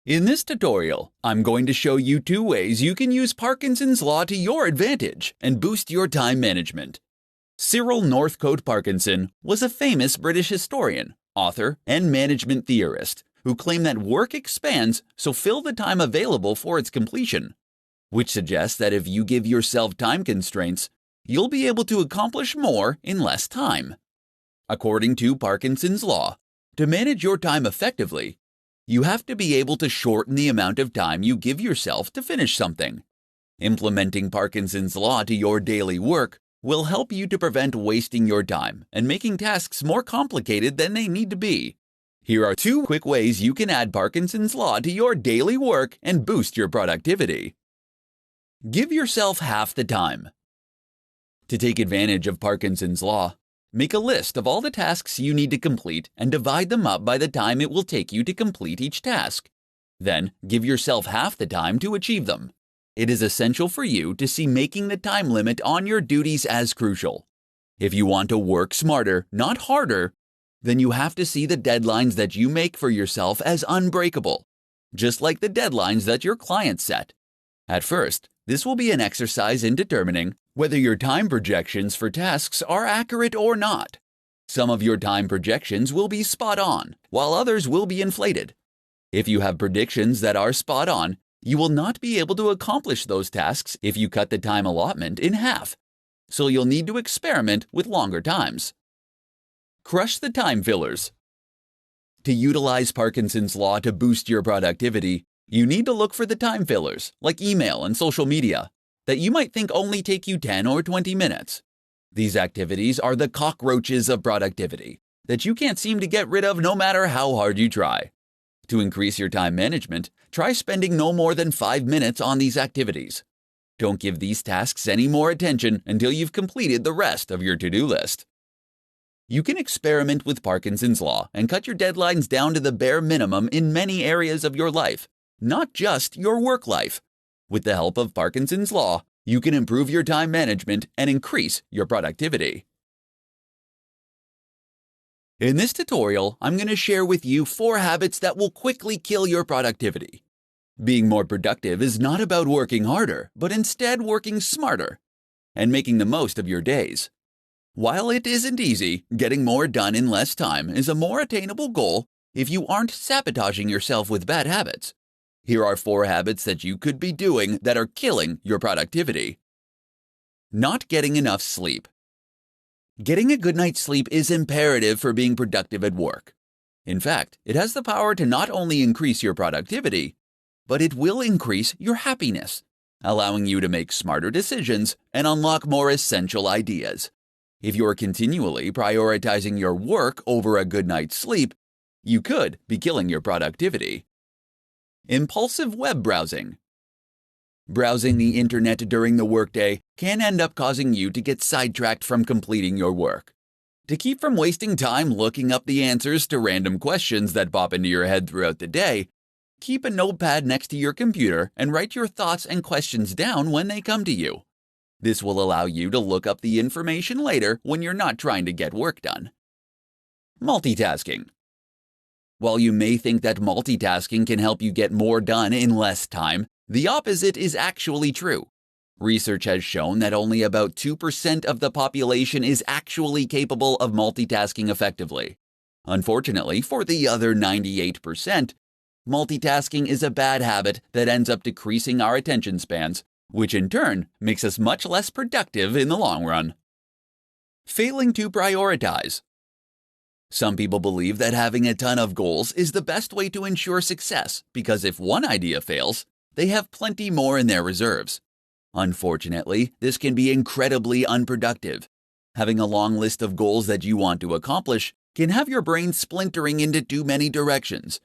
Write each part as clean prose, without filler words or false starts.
In this tutorial, I'm going to show you 2 ways you can use Parkinson's law to your advantage and boost your time management. Cyril Northcote Parkinson was a famous British historian, author, and management theorist who claimed that work expands, so fill the time available for its completion, which suggests that if you give yourself time constraints, you'll be able to accomplish more in less time. According to Parkinson's law, to manage your time effectively, you have to be able to shorten the amount of time you give yourself to finish something. Implementing Parkinson's law to your daily work will help you to prevent wasting your time and making tasks more complicated than they need to be. Here are 2 quick ways you can add Parkinson's law to your daily work and boost your productivity. Give yourself half the time. To take advantage of Parkinson's law, make a list of all the tasks you need to complete and divide them up by the time it will take you to complete each task. Then, give yourself half the time to achieve them. It is essential for you to see making the time limit on your duties as crucial. If you want to work smarter, not harder, then you have to see the deadlines that you make for yourself as unbreakable, just like the deadlines that your clients set. At first, this will be an exercise in determining whether your time projections for tasks are accurate or not. Some of your time projections will be spot on, while others will be inflated. If you have predictions that are spot on, you will not be able to accomplish those tasks if you cut the time allotment in half, so you'll need to experiment with longer times. Crush the time fillers. To utilize Parkinson's law to boost your productivity, you need to look for the time fillers, like email and social media, that you might think only take you 10 or 20 minutes. These activities are the cockroaches of productivity that you can't seem to get rid of no matter how hard you try. To increase your time management, try spending no more than 5 minutes on these activities. Don't give these tasks any more attention until you've completed the rest of your to-do list. You can experiment with Parkinson's law and cut your deadlines down to the bare minimum in many areas of your life, not just your work life. With the help of Parkinson's law, you can improve your time management and increase your productivity. In this tutorial, I'm going to share with you 4 habits that will quickly kill your productivity. Being more productive is not about working harder, but instead working smarter and making the most of your days. While it isn't easy, getting more done in less time is a more attainable goal if you aren't sabotaging yourself with bad habits. Here are 4 habits that you could be doing that are killing your productivity. Not getting enough sleep. Getting a good night's sleep is imperative for being productive at work. In fact, it has the power to not only increase your productivity, but it will increase your happiness, allowing you to make smarter decisions and unlock more essential ideas. If you're continually prioritizing your work over a good night's sleep, you could be killing your productivity. Impulsive web browsing. Browsing the internet during the workday can end up causing you to get sidetracked from completing your work. To keep from wasting time looking up the answers to random questions that pop into your head throughout the day, keep a notepad next to your computer and write your thoughts and questions down when they come to you. This will allow you to look up the information later when you're not trying to get work done. Multitasking. While you may think that multitasking can help you get more done in less time, the opposite is actually true. Research has shown that only about 2% of the population is actually capable of multitasking effectively. Unfortunately, for the other 98%, multitasking is a bad habit that ends up decreasing our attention spans, which in turn makes us much less productive in the long run. Failing to prioritize. Some people believe that having a ton of goals is the best way to ensure success because if one idea fails, they have plenty more in their reserves. Unfortunately, this can be incredibly unproductive. Having a long list of goals that you want to accomplish can have your brain splintering into too many directions.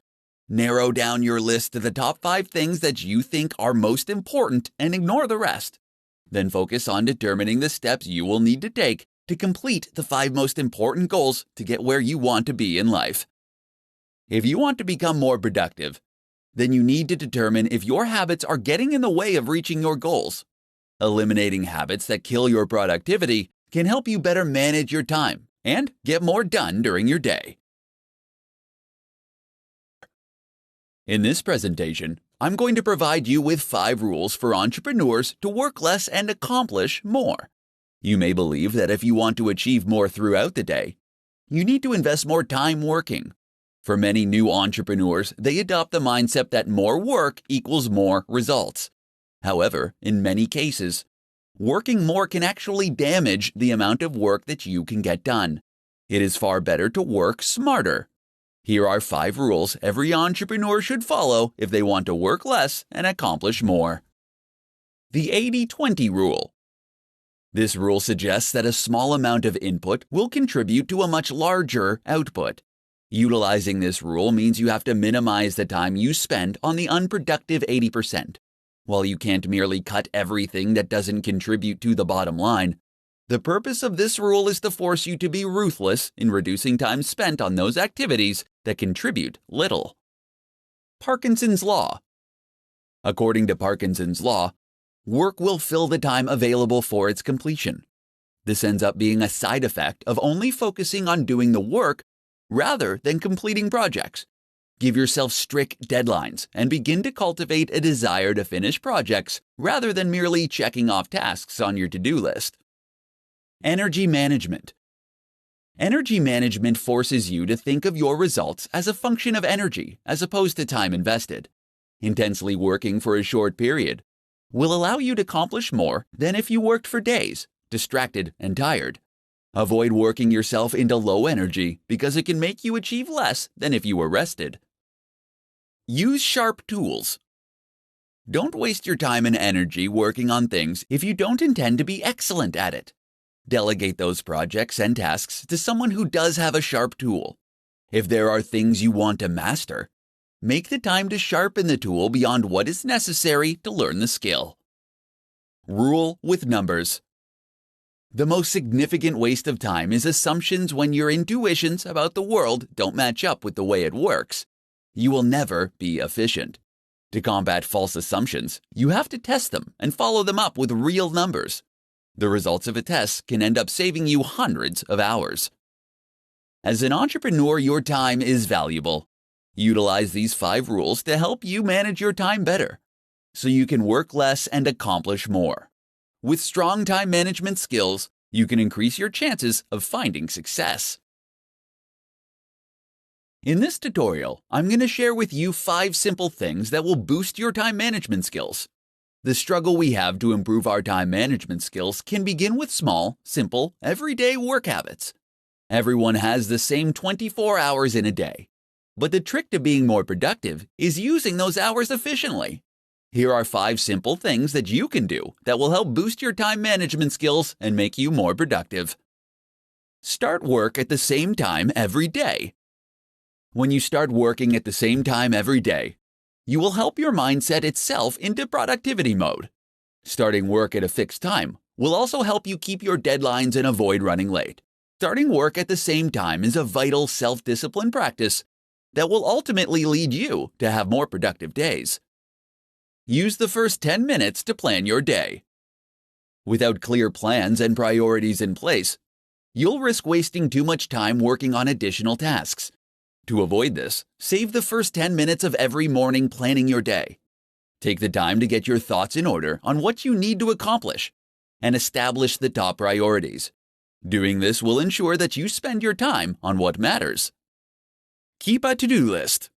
Narrow down your list to the top 5 things that you think are most important and ignore the rest. Then focus on determining the steps you will need to take to complete the 5 most important goals to get where you want to be in life. If you want to become more productive, then you need to determine if your habits are getting in the way of reaching your goals. Eliminating habits that kill your productivity can help you better manage your time and get more done during your day. In this presentation, I'm going to provide you with 5 rules for entrepreneurs to work less and accomplish more. You may believe that if you want to achieve more throughout the day, you need to invest more time working. For many new entrepreneurs, they adopt the mindset that more work equals more results. However, in many cases, working more can actually damage the amount of work that you can get done. It is far better to work smarter. Here are 5 rules every entrepreneur should follow if they want to work less and accomplish more. The 80-20 rule. This rule suggests that a small amount of input will contribute to a much larger output. Utilizing this rule means you have to minimize the time you spend on the unproductive 80%. While you can't merely cut everything that doesn't contribute to the bottom line, the purpose of this rule is to force you to be ruthless in reducing time spent on those activities that contribute little. Parkinson's Law. According to Parkinson's Law, work will fill the time available for its completion. This ends up being a side effect of only focusing on doing the work rather than completing projects. Give yourself strict deadlines and begin to cultivate a desire to finish projects rather than merely checking off tasks on your to-do list. Energy management. Energy management forces you to think of your results as a function of energy as opposed to time invested. Intensely working for a short period will allow you to accomplish more than if you worked for days, distracted and tired. Avoid working yourself into low energy because it can make you achieve less than if you were rested. Use sharp tools. Don't waste your time and energy working on things if you don't intend to be excellent at it. Delegate those projects and tasks to someone who does have a sharp tool. If there are things you want to master, make the time to sharpen the tool beyond what is necessary to learn the skill. Rule with numbers. The most significant waste of time is assumptions when your intuitions about the world don't match up with the way it works. You will never be efficient. To combat false assumptions, you have to test them and follow them up with real numbers. The results of a test can end up saving you hundreds of hours. As an entrepreneur, your time is valuable. Utilize these 5 rules to help you manage your time better, so you can work less and accomplish more. With strong time management skills, you can increase your chances of finding success. In this tutorial, I'm going to share with you 5 simple things that will boost your time management skills. The struggle we have to improve our time management skills can begin with small, simple, everyday work habits. Everyone has the same 24 hours in a day, but the trick to being more productive is using those hours efficiently. Here are 5 simple things that you can do that will help boost your time management skills and make you more productive. Start work at the same time every day. When you start working at the same time every day, you will help your mind set itself into productivity mode. Starting work at a fixed time will also help you keep your deadlines and avoid running late. Starting work at the same time is a vital self-discipline practice that will ultimately lead you to have more productive days. Use the first 10 minutes to plan your day. Without clear plans and priorities in place, you'll risk wasting too much time working on additional tasks. To avoid this, save the first 10 minutes of every morning planning your day. Take the time to get your thoughts in order on what you need to accomplish and establish the top priorities. Doing this will ensure that you spend your time on what matters. Keep a to-do list.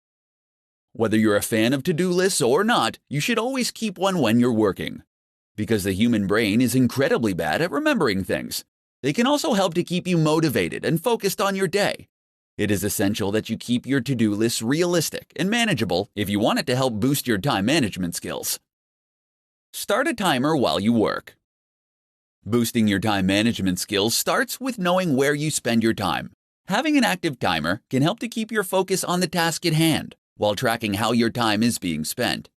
Whether you're a fan of to-do lists or not, you should always keep one when you're working. Because the human brain is incredibly bad at remembering things, they can also help to keep you motivated and focused on your day. It is essential that you keep your to-do lists realistic and manageable if you want it to help boost your time management skills. Start a timer while you work. Boosting your time management skills starts with knowing where you spend your time. Having an active timer can help to keep your focus on the task at hand while tracking how your time is being spent.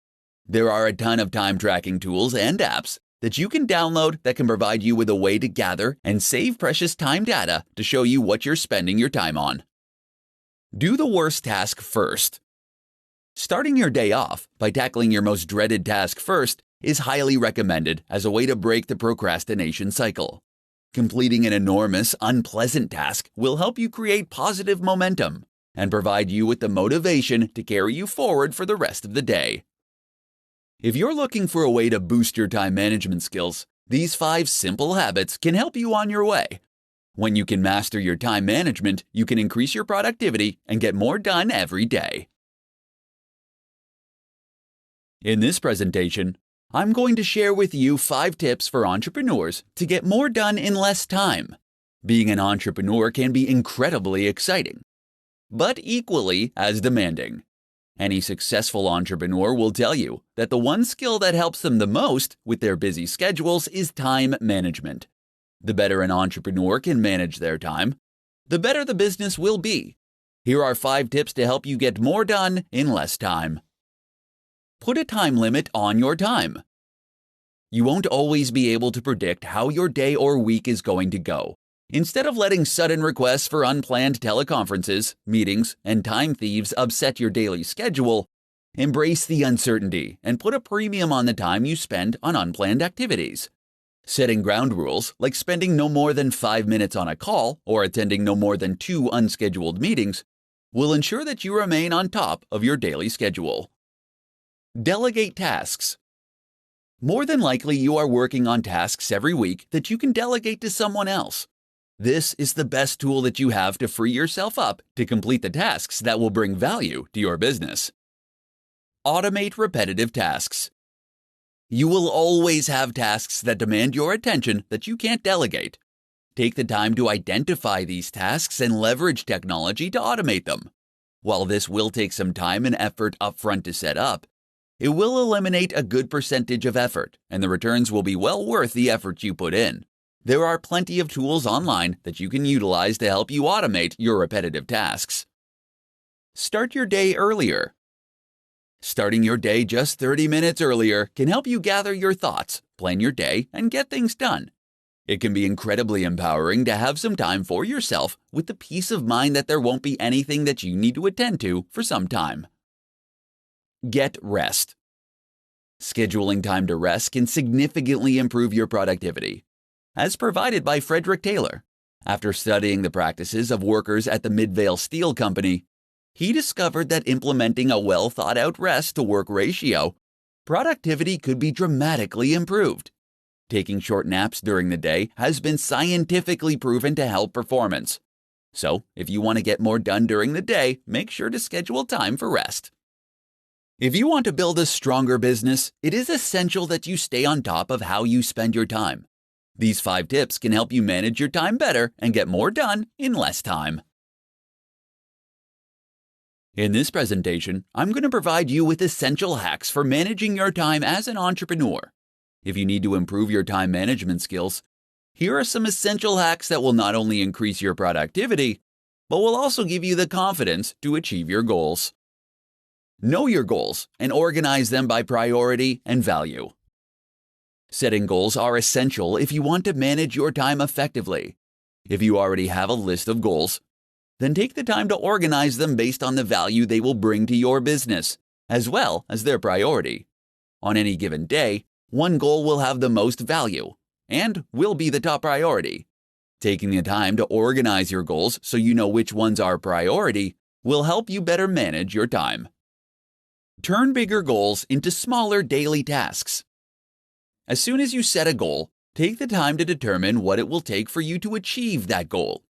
There are a ton of time tracking tools and apps that you can download that can provide you with a way to gather and save precious time data to show you what you're spending your time on. Do the worst task first. Starting your day off by tackling your most dreaded task first is highly recommended as a way to break the procrastination cycle. Completing an enormous, unpleasant task will help you create positive momentum. and provide you with the motivation to carry you forward for the rest of the day. If you're looking for a way to boost your time management skills, these 5 simple habits can help you on your way. When you can master your time management, you can increase your productivity and get more done every day. In this presentation, I'm going to share with you 5 tips for entrepreneurs to get more done in less time. Being an entrepreneur can be incredibly exciting, but equally as demanding. Any successful entrepreneur will tell you that the one skill that helps them the most with their busy schedules is time management. The better an entrepreneur can manage their time, the better the business will be. Here are 5 tips to help you get more done in less time. Put a time limit on your time. You won't always be able to predict how your day or week is going to go. Instead of letting sudden requests for unplanned teleconferences, meetings, and time thieves upset your daily schedule, embrace the uncertainty and put a premium on the time you spend on unplanned activities. Setting ground rules, like spending no more than 5 minutes on a call or attending no more than 2 unscheduled meetings, will ensure that you remain on top of your daily schedule. Delegate tasks. More than likely, you are working on tasks every week that you can delegate to someone else. This is the best tool that you have to free yourself up to complete the tasks that will bring value to your business. Automate repetitive tasks. You will always have tasks that demand your attention that you can't delegate. Take the time to identify these tasks and leverage technology to automate them. While this will take some time and effort upfront to set up, it will eliminate a good percentage of effort, and the returns will be well worth the effort you put in. There are plenty of tools online that you can utilize to help you automate your repetitive tasks. Start your day earlier. Starting your day just 30 minutes earlier can help you gather your thoughts, plan your day, and get things done. It can be incredibly empowering to have some time for yourself with the peace of mind that there won't be anything that you need to attend to for some time. Get rest. Scheduling time to rest can significantly improve your productivity. As provided by Frederick Taylor, after studying the practices of workers at the Midvale Steel Company, he discovered that implementing a well-thought-out rest-to-work ratio, productivity could be dramatically improved. Taking short naps during the day has been scientifically proven to help performance. So, if you want to get more done during the day, make sure to schedule time for rest. If you want to build a stronger business, it is essential that you stay on top of how you spend your time. These 5 tips can help you manage your time better and get more done in less time. In this presentation, I'm going to provide you with essential hacks for managing your time as an entrepreneur. If you need to improve your time management skills, here are some essential hacks that will not only increase your productivity, but will also give you the confidence to achieve your goals. Know your goals and organize them by priority and value. Setting goals are essential if you want to manage your time effectively. If you already have a list of goals, then take the time to organize them based on the value they will bring to your business, as well as their priority. On any given day, one goal will have the most value and will be the top priority. Taking the time to organize your goals so you know which ones are priority will help you better manage your time. Turn bigger goals into smaller daily tasks. As soon as you set a goal, take the time to determine what it will take for you to achieve that goal.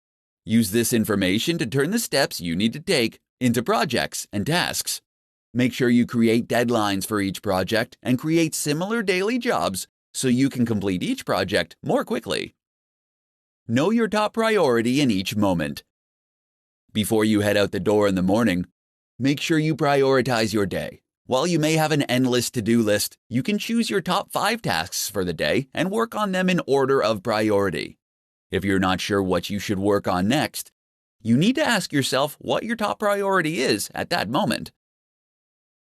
Use this information to turn the steps you need to take into projects and tasks. Make sure you create deadlines for each project and create similar daily jobs so you can complete each project more quickly. Know your top priority in each moment. Before you head out the door in the morning, make sure you prioritize your day. While you may have an endless to-do list, you can choose your top 5 tasks for the day and work on them in order of priority. If you're not sure what you should work on next, you need to ask yourself what your top priority is at that moment.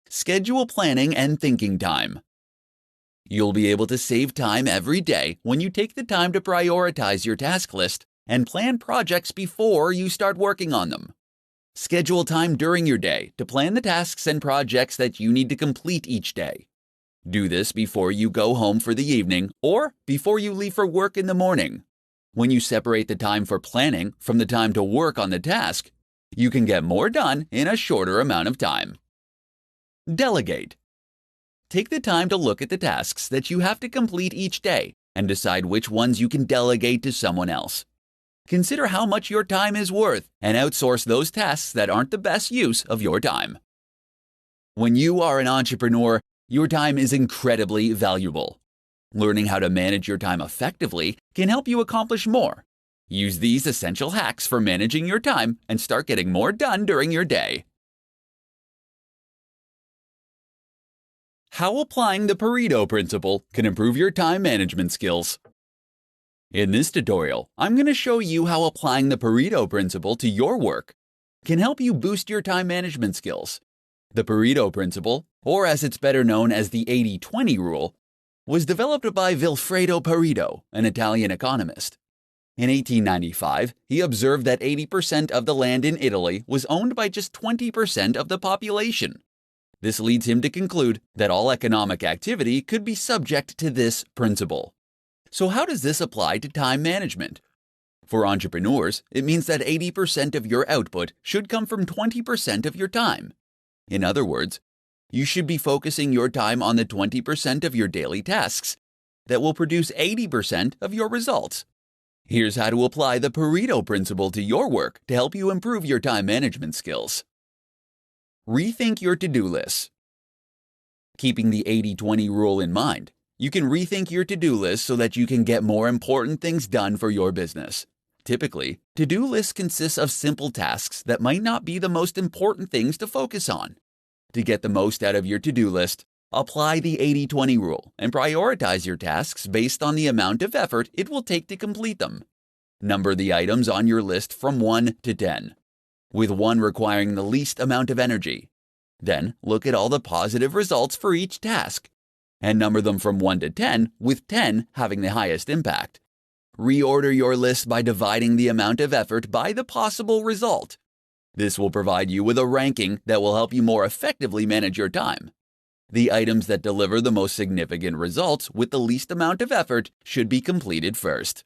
Schedule planning and thinking time. You'll be able to save time every day when you take the time to prioritize your task list and plan projects before you start working on them. Schedule time during your day to plan the tasks and projects that you need to complete each day. Do this before you go home for the evening or before you leave for work in the morning. When you separate the time for planning from the time to work on the task, You can get more done in a shorter amount of time. Delegate. Take the time to look at the tasks that you have to complete each day and decide which ones you can delegate to someone else. Consider how much your time is worth and outsource those tasks that aren't the best use of your time. When you are an entrepreneur, your time is incredibly valuable. Learning how to manage your time effectively can help you accomplish more. Use these essential hacks for managing your time and start getting more done during your day. How applying the Pareto principle can improve your time management skills. In this tutorial, I'm going to show you how applying the Pareto principle to your work can help you boost your time management skills. The Pareto principle, or as it's better known as the 80-20 rule, was developed by Vilfredo Pareto, an Italian economist. In 1895, he observed that 80% of the land in Italy was owned by just 20% of the population. This leads him to conclude that all economic activity could be subject to this principle. So how does this apply to time management? For entrepreneurs, it means that 80% of your output should come from 20% of your time. In other words, you should be focusing your time on the 20% of your daily tasks that will produce 80% of your results. Here's how to apply the Pareto principle to your work to help you improve your time management skills. Rethink your to-do list. Keeping the 80-20 rule in mind, you can rethink your to-do list so that you can get more important things done for your business. Typically, to-do lists consist of simple tasks that might not be the most important things to focus on. To get the most out of your to-do list, apply the 80-20 rule and prioritize your tasks based on the amount of effort it will take to complete them. Number the items on your list from 1 to 10, with 1 requiring the least amount of energy. Then look at all the positive results for each task, and number them from 1 to 10, with 10 having the highest impact. Reorder your list by dividing the amount of effort by the possible result. This will provide you with a ranking that will help you more effectively manage your time. The items that deliver the most significant results with the least amount of effort should be completed first.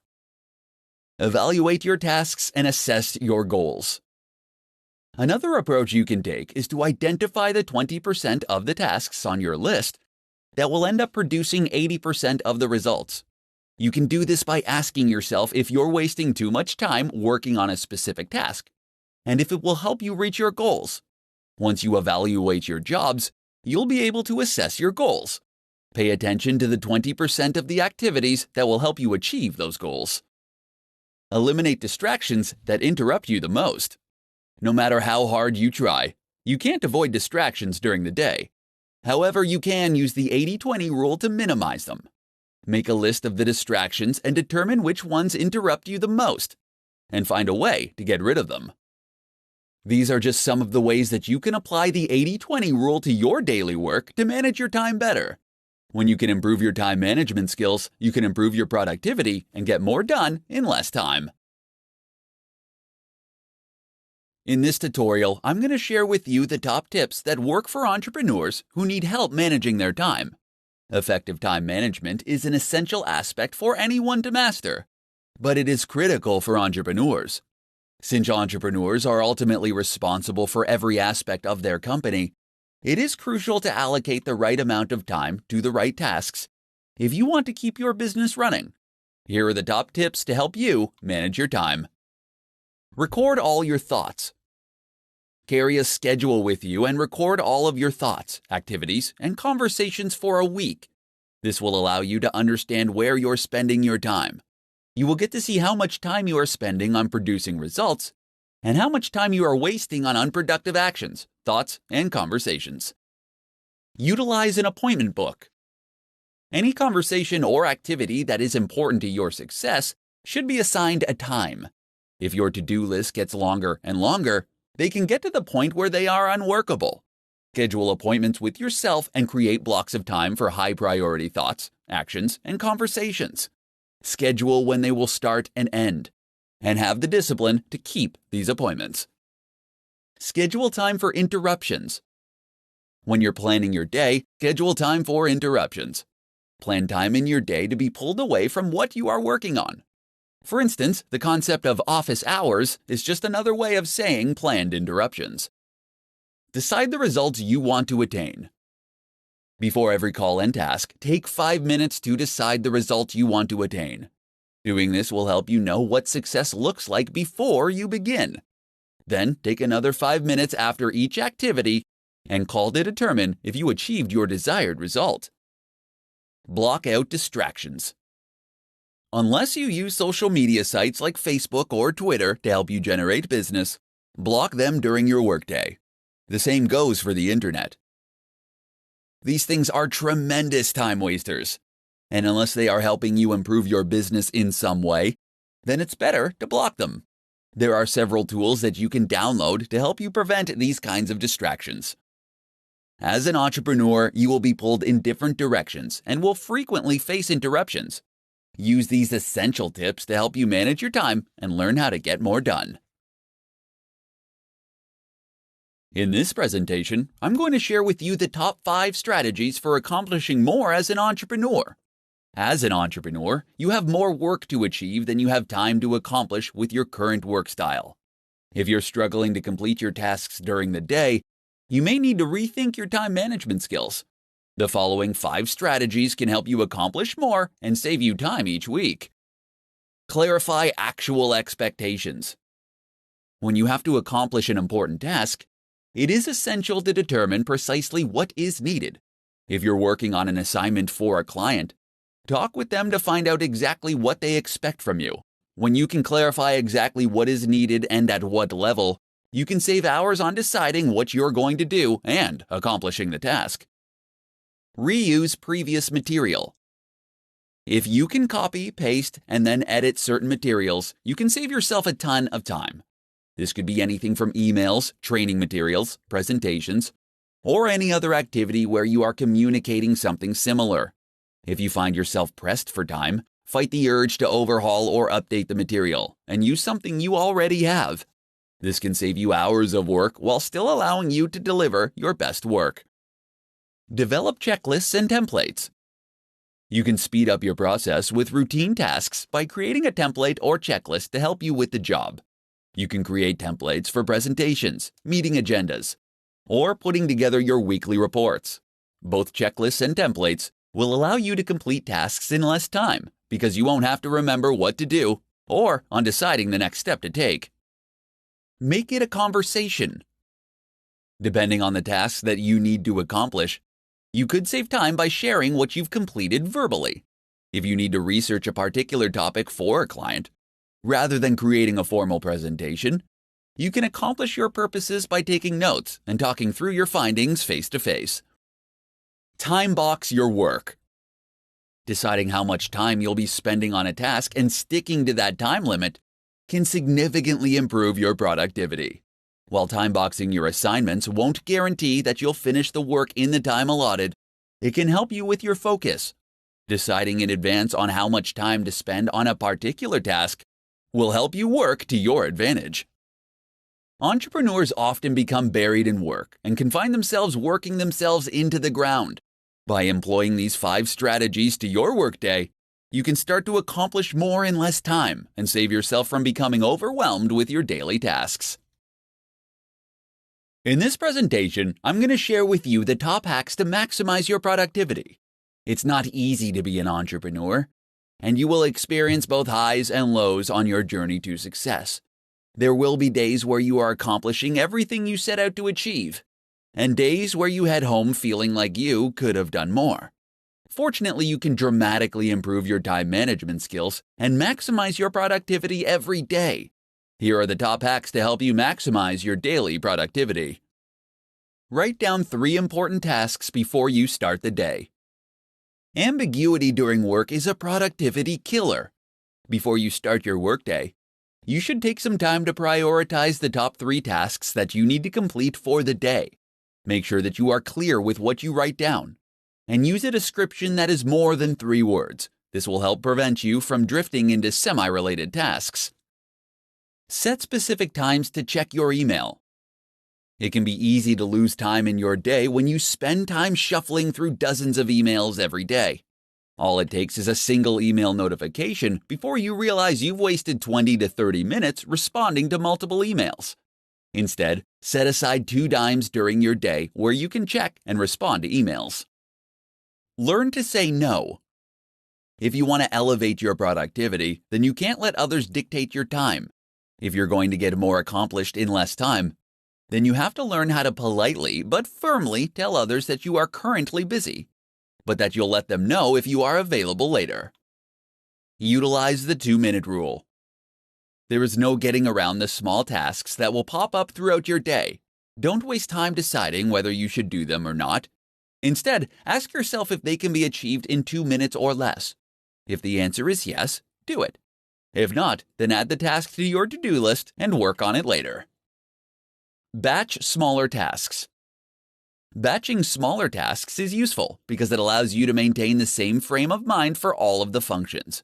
Evaluate your tasks and assess your goals. Another approach you can take is to identify the 20% of the tasks on your list that will end up producing 80% of the results. You can do this by asking yourself if you're wasting too much time working on a specific task, and if it will help you reach your goals. Once you evaluate your jobs, you'll be able to assess your goals. Pay attention to the 20% of the activities that will help you achieve those goals. Eliminate distractions that interrupt you the most. No matter how hard you try, you can't avoid distractions during the day. However, you can use the 80-20 rule to minimize them. Make a list of the distractions and determine which ones interrupt you the most, and find a way to get rid of them. These are just some of the ways that you can apply the 80-20 rule to your daily work to manage your time better. When you can improve your time management skills, you can improve your productivity and get more done in less time. In this tutorial, I'm going to share with you the top tips that work for entrepreneurs who need help managing their time. Effective time management is an essential aspect for anyone to master, but it is critical for entrepreneurs. Since entrepreneurs are ultimately responsible for every aspect of their company, it is crucial to allocate the right amount of time to the right tasks if you want to keep your business running. Here are the top tips to help you manage your time. Record all your thoughts. Carry a schedule with you and record all of your thoughts, activities, and conversations for a week. This will allow you to understand where you're spending your time. You will get to see how much time you are spending on producing results and how much time you are wasting on unproductive actions, thoughts, and conversations. Utilize an appointment book. Any conversation or activity that is important to your success should be assigned a time. If your to-do list gets longer and longer, they can get to the point where they are unworkable. Schedule appointments with yourself and create blocks of time for high-priority thoughts, actions, and conversations. Schedule when they will start and end, and have the discipline to keep these appointments. Schedule time for interruptions. When you're planning your day, schedule time for interruptions. Plan time in your day to be pulled away from what you are working on. For instance, the concept of office hours is just another way of saying planned interruptions. Decide the results you want to attain. Before every call and task, take 5 minutes to decide the results you want to attain. Doing this will help you know what success looks like before you begin. Then take another 5 minutes after each activity and call to determine if you achieved your desired result. Block out distractions. Unless you use social media sites like Facebook or Twitter to help you generate business, block them during your workday. The same goes for the internet. These things are tremendous time wasters, and unless they are helping you improve your business in some way, then it's better to block them. There are several tools that you can download to help you prevent these kinds of distractions. As an entrepreneur, you will be pulled in different directions and will frequently face interruptions. Use these essential tips to help you manage your time and learn how to get more done. In this presentation, I'm going to share with you the top 5 strategies for accomplishing more as an entrepreneur. As an entrepreneur, you have more work to achieve than you have time to accomplish with your current work style. If you're struggling to complete your tasks during the day, you may need to rethink your time management skills. The following 5 strategies can help you accomplish more and save you time each week. Clarify actual expectations. When you have to accomplish an important task, it is essential to determine precisely what is needed. If you're working on an assignment for a client, talk with them to find out exactly what they expect from you. When you can clarify exactly what is needed and at what level, you can save hours on deciding what you're going to do and accomplishing the task. Reuse previous material. If you can copy, paste, and then edit certain materials, you can save yourself a ton of time. This could be anything from emails, training materials, presentations, or any other activity where you are communicating something similar. If you find yourself pressed for time, fight the urge to overhaul or update the material and use something you already have. This can save you hours of work while still allowing you to deliver your best work. Develop checklists and templates. You can speed up your process with routine tasks by creating a template or checklist to help you with the job. You can create templates for presentations, meeting agendas, or putting together your weekly reports. Both checklists and templates will allow you to complete tasks in less time because you won't have to remember what to do or on deciding the next step to take. Make it a conversation. Depending on the tasks that you need to accomplish, you could save time by sharing what you've completed verbally. If you need to research a particular topic for a client, rather than creating a formal presentation, you can accomplish your purposes by taking notes and talking through your findings face to face. Time box your work. Deciding how much time you'll be spending on a task and sticking to that time limit can significantly improve your productivity. While time boxing your assignments won't guarantee that you'll finish the work in the time allotted, it can help you with your focus. Deciding in advance on how much time to spend on a particular task will help you work to your advantage. Entrepreneurs often become buried in work and can find themselves working themselves into the ground. By employing these 5 strategies to your workday, you can start to accomplish more in less time and save yourself from becoming overwhelmed with your daily tasks. In this presentation, I'm going to share with you the top hacks to maximize your productivity. It's not easy to be an entrepreneur, and you will experience both highs and lows on your journey to success. There will be days where you are accomplishing everything you set out to achieve, and days where you head home feeling like you could have done more. Fortunately, you can dramatically improve your time management skills and maximize your productivity every day. Here are the top hacks to help you maximize your daily productivity. Write down 3 important tasks before you start the day. Ambiguity during work is a productivity killer. Before you start your workday, you should take some time to prioritize the top 3 tasks that you need to complete for the day. Make sure that you are clear with what you write down, and use a description that is more than 3 words. This will help prevent you from drifting into semi-related tasks. Set specific times to check your email. It can be easy to lose time in your day when you spend time shuffling through dozens of emails every day. All it takes is a single email notification before you realize you've wasted 20 to 30 minutes responding to multiple emails. Instead, set aside 2 dimes during your day where you can check and respond to emails. Learn to say no. If you want to elevate your productivity, then you can't let others dictate your time. If you're going to get more accomplished in less time, then you have to learn how to politely but firmly tell others that you are currently busy, but that you'll let them know if you are available later. Utilize the 2-minute rule. There is no getting around the small tasks that will pop up throughout your day. Don't waste time deciding whether you should do them or not. Instead, ask yourself if they can be achieved in 2 minutes or less. If the answer is yes, do it. If not, then add the task to your to-do list and work on it later. Batch smaller tasks. Batching smaller tasks is useful because it allows you to maintain the same frame of mind for all of the functions.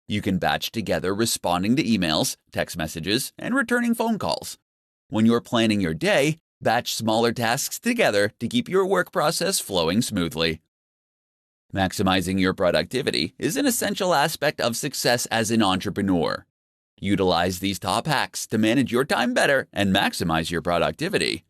You can batch together responding to emails, text messages, and returning phone calls. When you're planning your day, batch smaller tasks together to keep your work process flowing smoothly. Maximizing your productivity is an essential aspect of success as an entrepreneur. Utilize these top hacks to manage your time better and maximize your productivity.